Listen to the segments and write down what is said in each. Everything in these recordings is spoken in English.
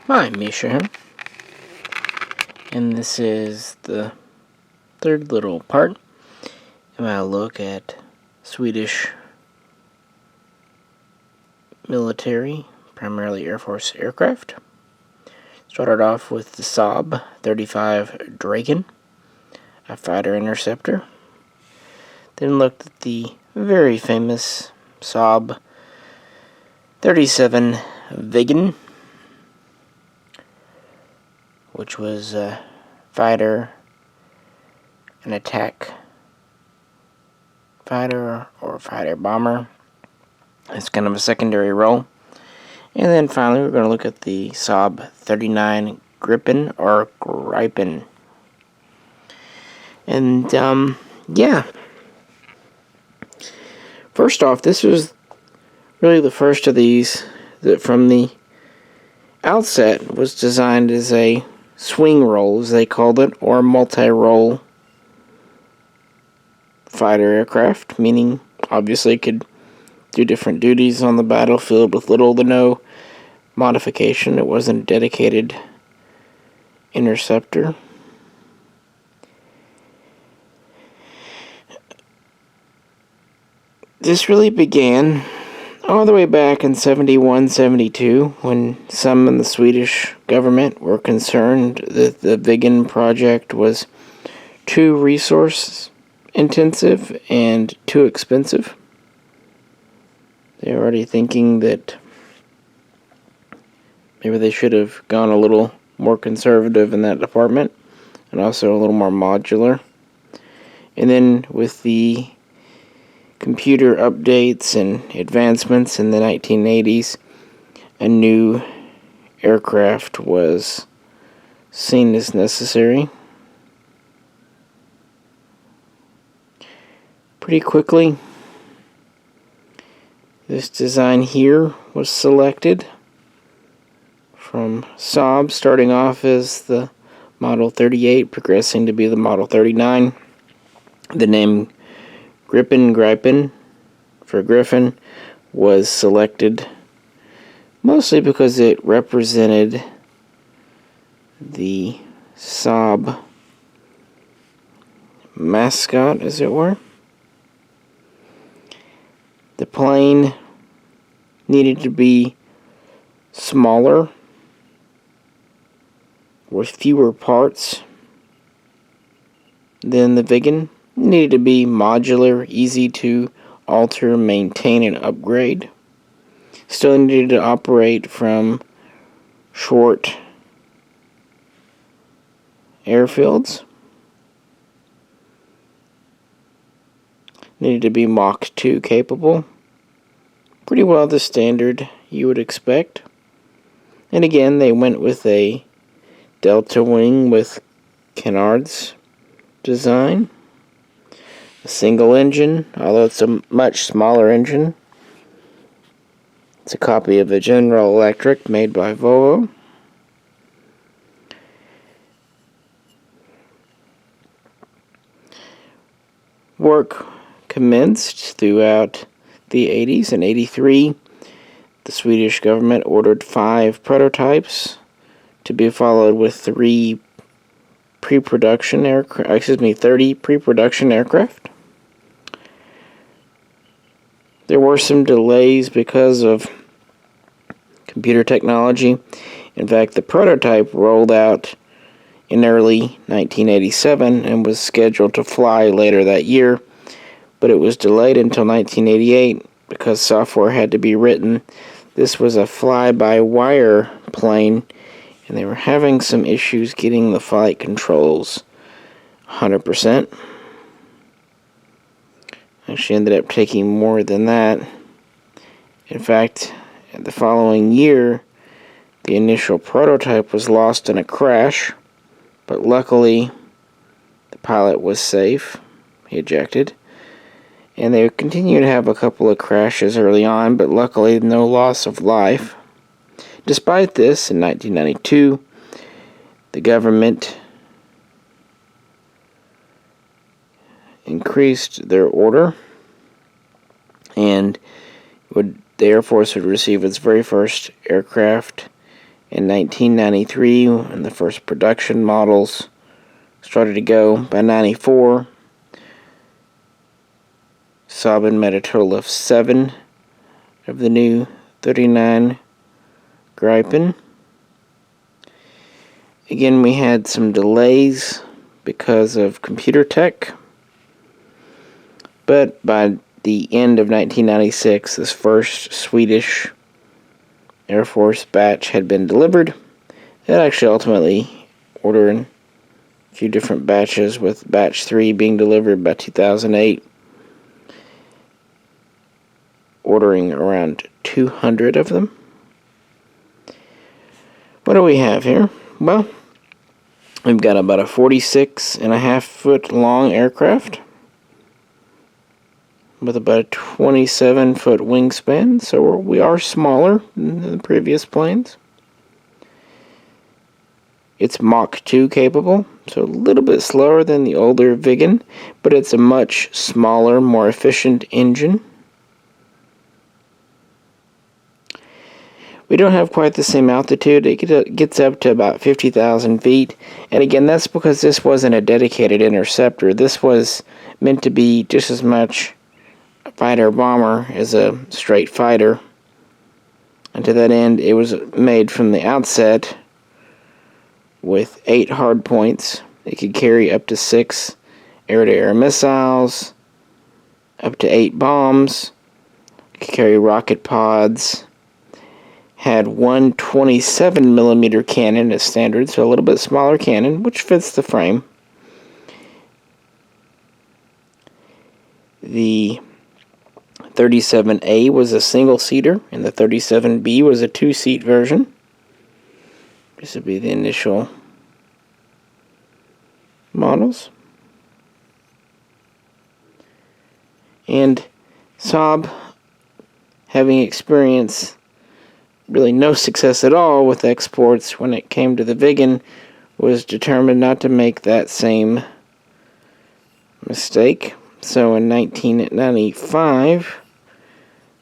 Hi, Misha here, and this is the third little part of our look at Swedish military, primarily Air Force aircraft. Started off with the Saab 35 Draken, a fighter interceptor. Then looked at the very famous Saab 37 Viggen, which was a fighter, an attack fighter or fighter bomber. It's kind of a secondary role. And then finally we're going to look at the Saab 39 Gripen or Gripen. And yeah. First off, this was really the first of these that from the outset was designed as a swing role, as they called it, or multi-role fighter aircraft, meaning obviously it could do different duties on the battlefield with little to no modification. It wasn't a dedicated interceptor. This really began all the way back in 71, 72, when some in the Swedish government were concerned that the Viggen project was too resource intensive and too expensive. They were already thinking that maybe they should have gone a little more conservative in that department and also a little more modular. And then with the computer updates and advancements in the 1980s, a new aircraft was seen as necessary. Pretty quickly, this design here was selected from Saab, starting off as the Model 38, progressing to be the Model 39. The name Gripen for Griffin was selected mostly because it represented the Saab mascot, as it were. The plane needed to be smaller with fewer parts than the Viggen. It needed to be modular, easy to alter, maintain, and upgrade. Still needed to operate from short airfields. Needed to be Mach 2 capable. Pretty well the standard you would expect. And again, they went with a delta wing with canards design. A single engine, although it's a much smaller engine. It's a copy of a General Electric made by Volvo. Work commenced throughout the 80s. In 83, the Swedish government ordered 5 prototypes to be followed with 30 pre-production aircraft. There were some delays because of computer technology. In fact, the prototype rolled out in early 1987 and was scheduled to fly later that year, but it was delayed until 1988 because software had to be written. This was a fly-by-wire plane, and they were having some issues getting the flight controls 100%. Actually ended up taking more than that. In fact, the following year, the initial prototype was lost in a crash, but luckily the pilot was safe. He ejected. And they continued to have a couple of crashes early on, but luckily no loss of life. Despite this, in 1992, the government increased their order, and the Air Force would receive its very first aircraft in 1993, and the first production models started to go. By 94, Saab made a total of 7 of the new 39 Gripen. Again, we had some delays because of computer tech, but by the end of 1996, this first Swedish Air Force batch had been delivered. It actually ultimately ordered a few different batches, with batch 3 being delivered by 2008, ordering around 200 of them. What do we have here? Well, we've got about a 46.5-foot long aircraft with about a 27-foot wingspan, so we are smaller than the previous planes. It's Mach 2 capable, so a little bit slower than the older Viggen, but it's a much smaller, more efficient engine. We don't have quite the same altitude. It gets up to about 50,000 feet. And again, that's because this wasn't a dedicated interceptor. This was meant to be just as much a fighter-bomber as a straight fighter. And to that end, it was made from the outset with 8 hard points. It could carry up to 6 air-to-air missiles, up to 8 bombs. It could carry rocket pods. Had one 27mm cannon as standard, so a little bit smaller cannon, which fits the frame. The 37A was a single-seater, and the 37B was a 2-seat version. This would be the initial models. And Saab, having experienced really no success at all with exports when it came to the Viggen, was determined not to make that same mistake. So in 1995,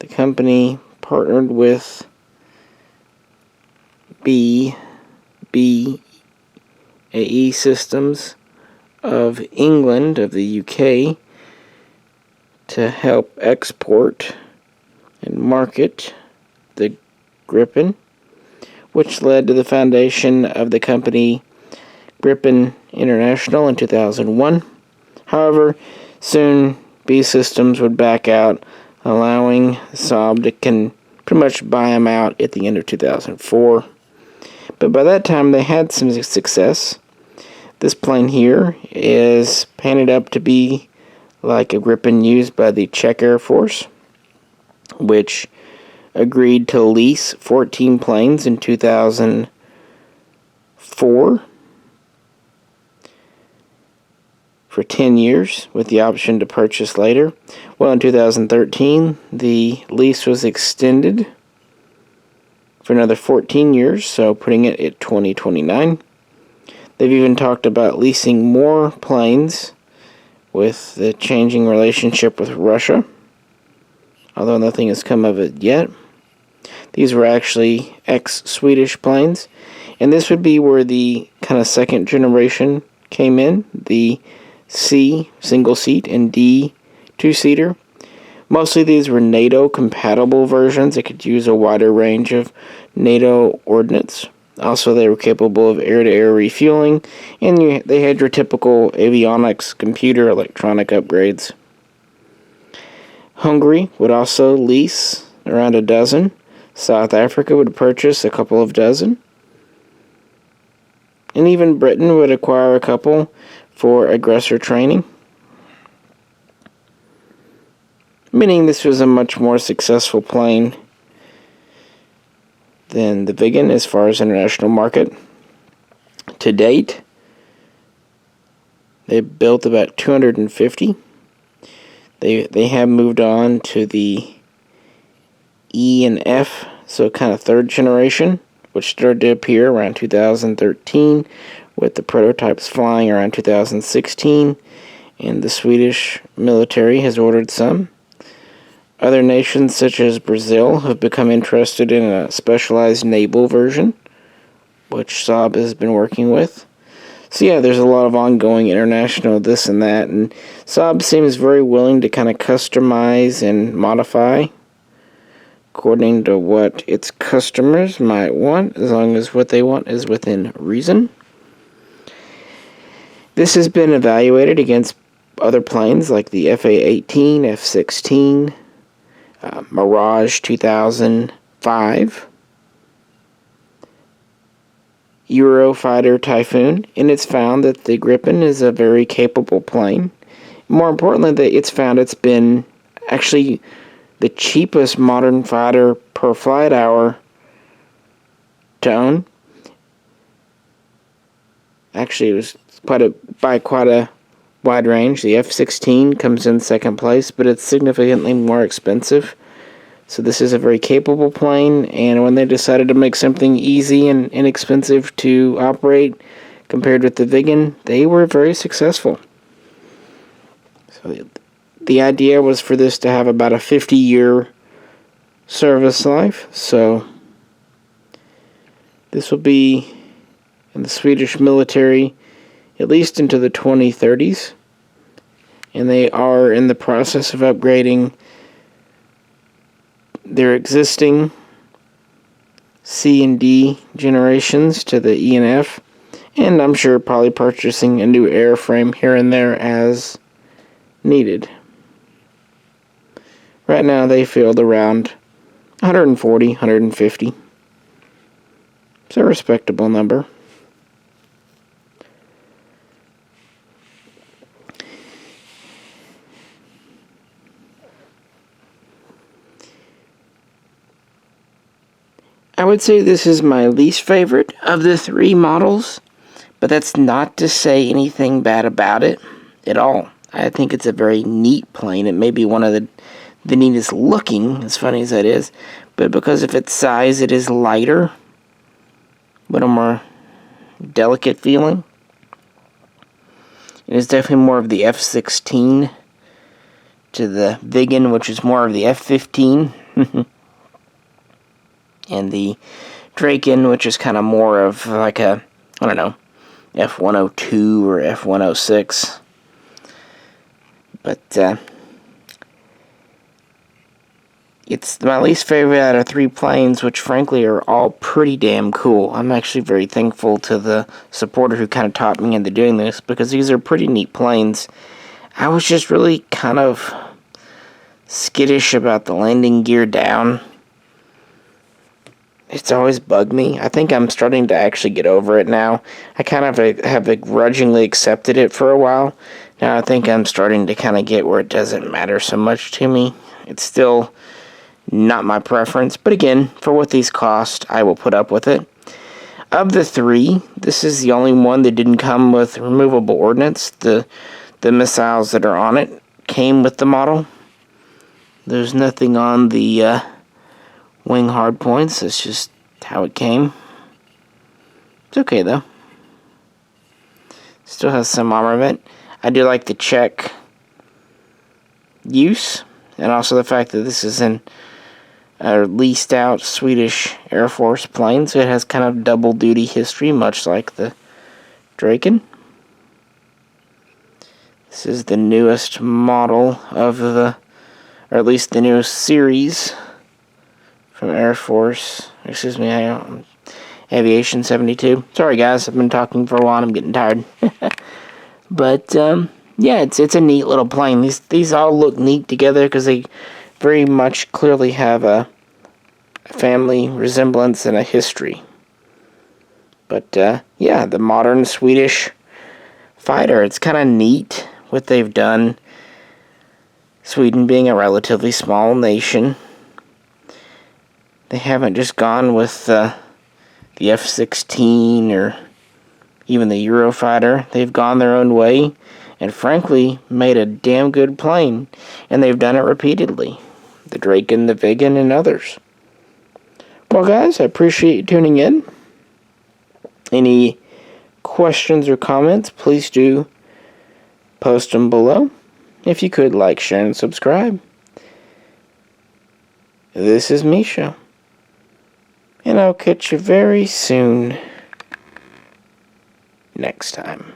the company partnered with BAE Systems of England, of the UK, to help export and market the Gripen, which led to the foundation of the company Gripen International in 2001. However, soon BAE Systems would back out, allowing Saab to pretty much buy them out at the end of 2004. But by that time, they had some success. This plane here is painted up to be like a Gripen used by the Czech Air Force, which agreed to lease 14 planes in 2004 for 10 years with the option to purchase later. Well, in 2013, the lease was extended for another 14 years, so putting it at 2029. They've even talked about leasing more planes with the changing relationship with Russia, although nothing has come of it yet. These were actually ex-Swedish planes, and this would be where the kind of second generation came in, the C single seat and D two-seater. Mostly these were NATO-compatible versions that could use a wider range of NATO ordnance. Also, they were capable of air-to-air refueling, and they had your typical avionics, computer, electronic upgrades. Hungary would also lease around a dozen. South Africa would purchase a couple of dozen. And even Britain would acquire a couple for aggressor training. Meaning this was a much more successful plane than the Viggen as far as international market. To date, they built about 250. They have moved on to the E and F, so kind of third generation, which started to appear around 2013, with the prototypes flying around 2016, and the Swedish military has ordered some. Other nations such as Brazil have become interested in a specialized naval version which Saab has been working with. So yeah, there's a lot of ongoing international this and that, and Saab seems very willing to kind of customize and modify according to what its customers might want, as long as what they want is within reason. This has been evaluated against other planes like the FA-18, F-16, Mirage 2005, Eurofighter Typhoon, and it's found that the Gripen is a very capable plane. More importantly, that it's found it's been actually the cheapest modern fighter per flight hour to own. Actually, it was by quite a wide range. The F-16 comes in second place, but it's significantly more expensive. So this is a very capable plane, and when they decided to make something easy and inexpensive to operate compared with the Viggen, they were very successful. So the idea was for this to have about a 50-year service life, so this will be in the Swedish military at least into the 2030s, and they are in the process of upgrading their existing C and D generations to the E and F, and I'm sure probably purchasing a new airframe here and there as needed. Right now they field around 140, 150. It's a respectable number. I would say this is my least favorite of the three models, but that's not to say anything bad about it at all. I think it's a very neat plane. It may be one of the neatest looking, as funny as that is, but because of its size, it is lighter, a little more delicate feeling. It is definitely more of the F-16 to the Viggen, which is more of the F-15. And the Gripen, which is kind of more of like a, I don't know, F-102 or F-106. But it's my least favorite out of three planes, which frankly are all pretty damn cool. I'm actually very thankful to the supporter who kind of taught me into doing this, because these are pretty neat planes. I was just really kind of skittish about the landing gear down. It's always bugged me. I think I'm starting to actually get over it now. I kind of have begrudgingly accepted it for a while. Now I think I'm starting to kind of get where it doesn't matter so much to me. It's still not my preference, but again, for what these cost, I will put up with it. Of the three, this is the only one that didn't come with removable ordnance. The missiles that are on it came with the model. There's nothing on the wing hard points. It's just how it came. It's okay though. Still has some armament. I do like the Czech use, and also the fact that this is a leased out Swedish Air Force plane, so it has kind of double duty history, much like the Gripen. This is the newest model of or at least the newest series from Air Force, Aviation 72. Sorry guys, I've been talking for a while, I'm getting tired. But, yeah, it's a neat little plane. These all look neat together because they very much clearly have a family resemblance and a history. But, yeah, the modern Swedish fighter, it's kind of neat what they've done. Sweden being a relatively small nation, they haven't just gone with the F-16 or even the Eurofighter. They've gone their own way and frankly made a damn good plane, and they've done it repeatedly. The Gripen, the Viggen, and others. Well guys, I appreciate you tuning in. Any questions or comments, please do post them below. If you could, like, share, and subscribe. This is Misha, and I'll catch you very soon. next time.